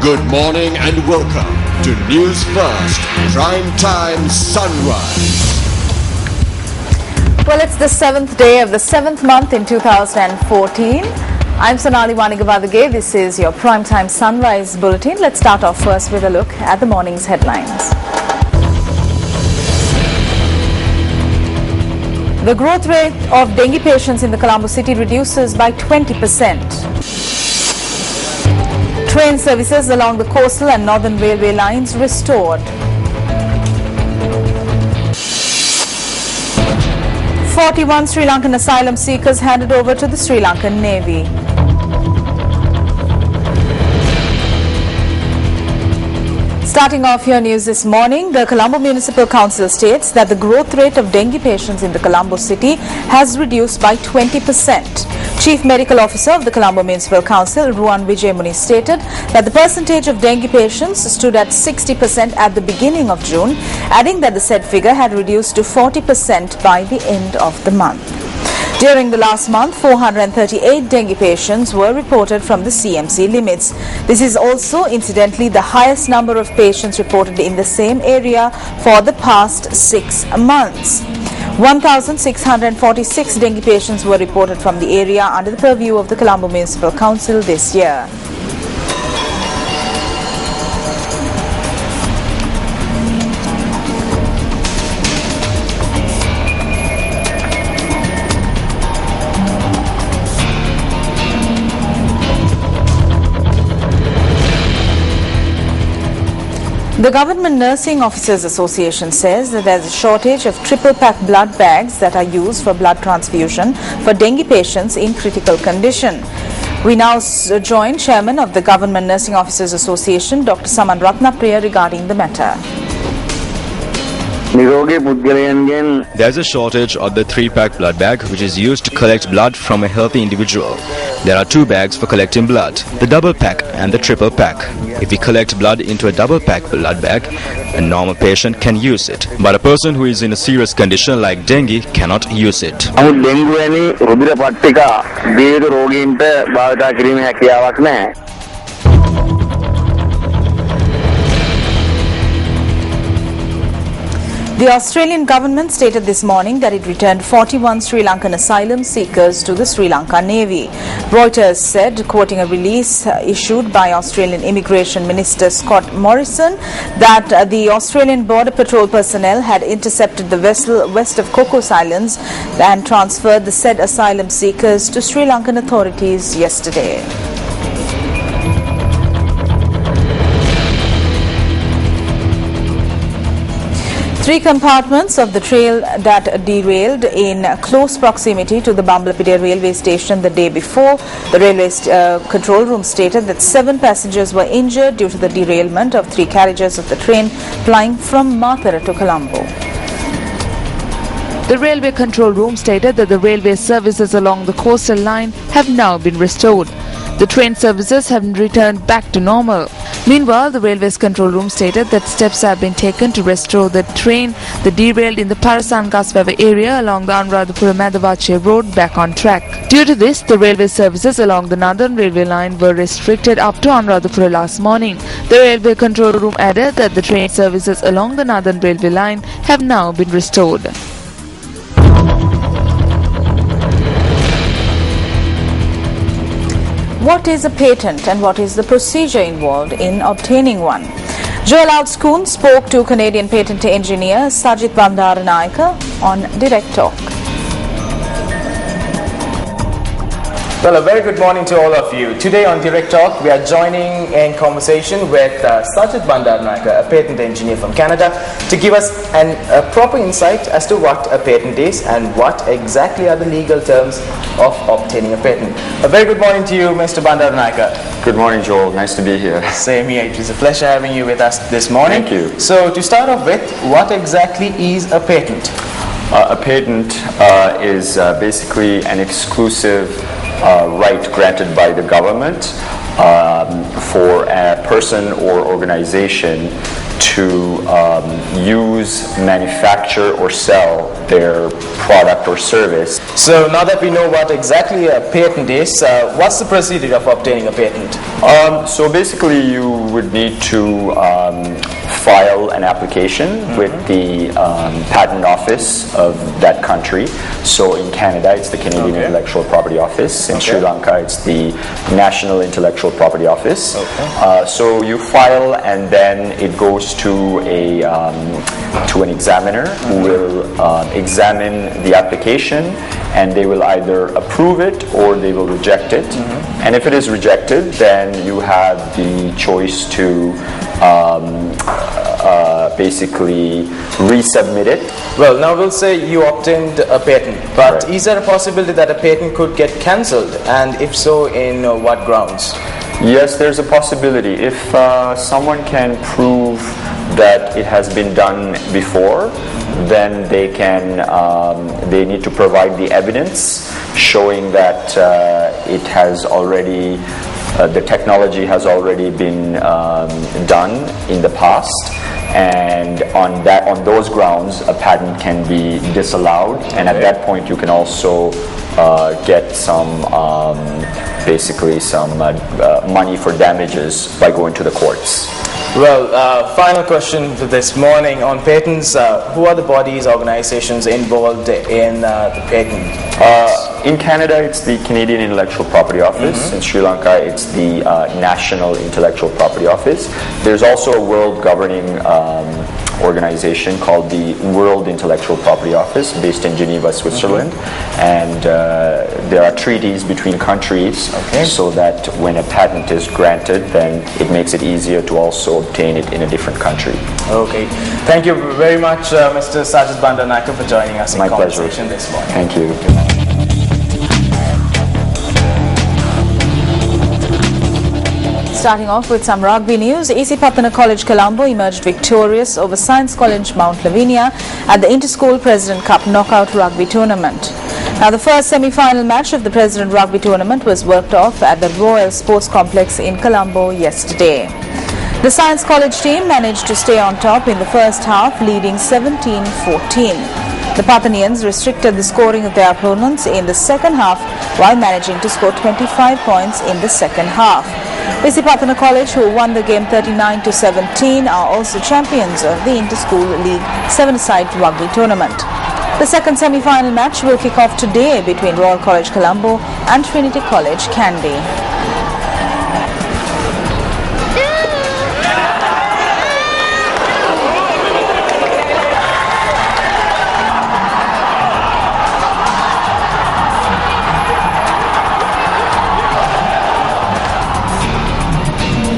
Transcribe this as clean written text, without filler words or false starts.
Good morning and welcome to Newsfirst Prime Time Sunrise. Well, it's the 7th day of the 7th month in 2014. I'm Sonali Vanigavadage. This is your Primetime Sunrise Bulletin. Let's start off first with a look at the morning's headlines. The growth rate of dengue patients in the Colombo city reduces by 20%. Train services along the coastal and northern railway lines restored. 41 Sri Lankan asylum seekers handed over to the Sri Lankan Navy. Starting off your news this morning, the Colombo Municipal Council states that the growth rate of dengue patients in the Colombo city has reduced by 20%. Chief Medical Officer of the Colombo Municipal Council, Ruan Vijay Muni, stated that the percentage of dengue patients stood at 60% at the beginning of June, adding that the said figure had reduced to 40% by the end of the month. During the last month, 438 dengue patients were reported from the CMC limits. This is also, incidentally, the highest number of patients reported in the same area for the past 6 months. 1,646 dengue patients were reported from the area under the purview of the Colombo Municipal Council this year. The Government Nursing Officers Association says that there is a shortage of triple-pack blood bags that are used for blood transfusion for dengue patients in critical condition. We now join Chairman of the Government Nursing Officers Association, Dr. Saman Ratnapriya, regarding the matter. There's a shortage of the 3-pack blood bag which is used to collect blood from a healthy individual. There are 2 bags for collecting blood, the double pack and the triple pack. If we collect blood into a double pack blood bag, a normal patient can use it. But a person who is in a serious condition like dengue cannot use it. The Australian government stated this morning that it returned 41 Sri Lankan asylum seekers to the Sri Lanka Navy. Reuters said, quoting a release issued by Australian Immigration Minister Scott Morrison, that the Australian Border Patrol personnel had intercepted the vessel west of Cocos Islands and transferred the said asylum seekers to Sri Lankan authorities yesterday. Three compartments of the train that derailed in close proximity to the Bambalapitiya railway station the day before. The railway control room stated that 7 passengers were injured due to the derailment of 3 carriages of the train plying from Mathura to Colombo. The railway control room stated that the railway services along the coastal line have now been restored. The train services have returned back to normal. Meanwhile, the railways control room stated that steps have been taken to restore the train that derailed in the Parasangasweva area along the Anuradhapura-Madavache road back on track. Due to this, the railway services along the northern railway line were restricted up to Anuradhapura last morning. The railway control room added that the train services along the northern railway line have now been restored. What is a patent and what is the procedure involved in obtaining one? Joel Outscoon spoke to Canadian patent engineer Sajid Bandaranaike on Direct Talk. Well, a very good morning to all of you. Today on Direct Talk, we are joining in conversation with Sajid Bandaranaike, a patent engineer from Canada, to give us a proper insight as to what a patent is and what exactly are the legal terms of obtaining a patent. A very good morning to you, Mr. Bandaranaike. Good morning, Joel. Nice to be here. Same here. It is a pleasure having you with us this morning. Thank you. So, to start off with, what exactly is a patent? A patent is basically an exclusive right granted by the government for a person or organization to use, manufacture, or sell their product or service. So now that we know what exactly a patent is, what's the procedure of obtaining a patent? So basically you would need to file an application with the patent office of that country. So in Canada it's the Canadian Intellectual Property Office. In Sri Lanka it's the National Intellectual Property Office. So you file and then it goes to an examiner who will examine the application, and they will either approve it or they will reject it. And if it is rejected, then you have the choice to basically resubmit it. Well, now we'll say you obtained a patent, but is there a possibility that a patent could get cancelled, and if so, in what grounds? Yes, there's a possibility. If someone can prove that it has been done before, then they need to provide the evidence showing that it has already, the technology has already been done in the past, and on those grounds a patent can be disallowed, and at that point you can also get some basically some money for damages by going to the courts. Well, final question for this morning on patents. Who are the bodies, organizations involved in the patent? In Canada, it's the Canadian Intellectual Property Office. In Sri Lanka, it's the National Intellectual Property Office. There's also a world governing organization called the World Intellectual Property Office, based in Geneva, Switzerland. And there are treaties between countries so that when a patent is granted, then it makes it easier to also obtain it in a different country. Okay. Thank you very much, Mr. Sajid Bandaranaike, for joining us in conversation this morning. Thank you. Starting off with some rugby news, AC Patana College Colombo emerged victorious over Science College Mount Lavinia at the Inter-School President Cup Knockout Rugby Tournament. Now, the first semi-final match of the President Rugby Tournament was worked off at the Royal Sports Complex in Colombo yesterday. The Science College team managed to stay on top in the first half, leading 17-14. The Pathanians restricted the scoring of their opponents in the second half while managing to score 25 points in the second half. AC Patana College, who won the game 39-17, are also champions of the Inter-School League 7-a-side rugby tournament. The second semi-final match will kick off today between Royal College Colombo and Trinity College Kandy.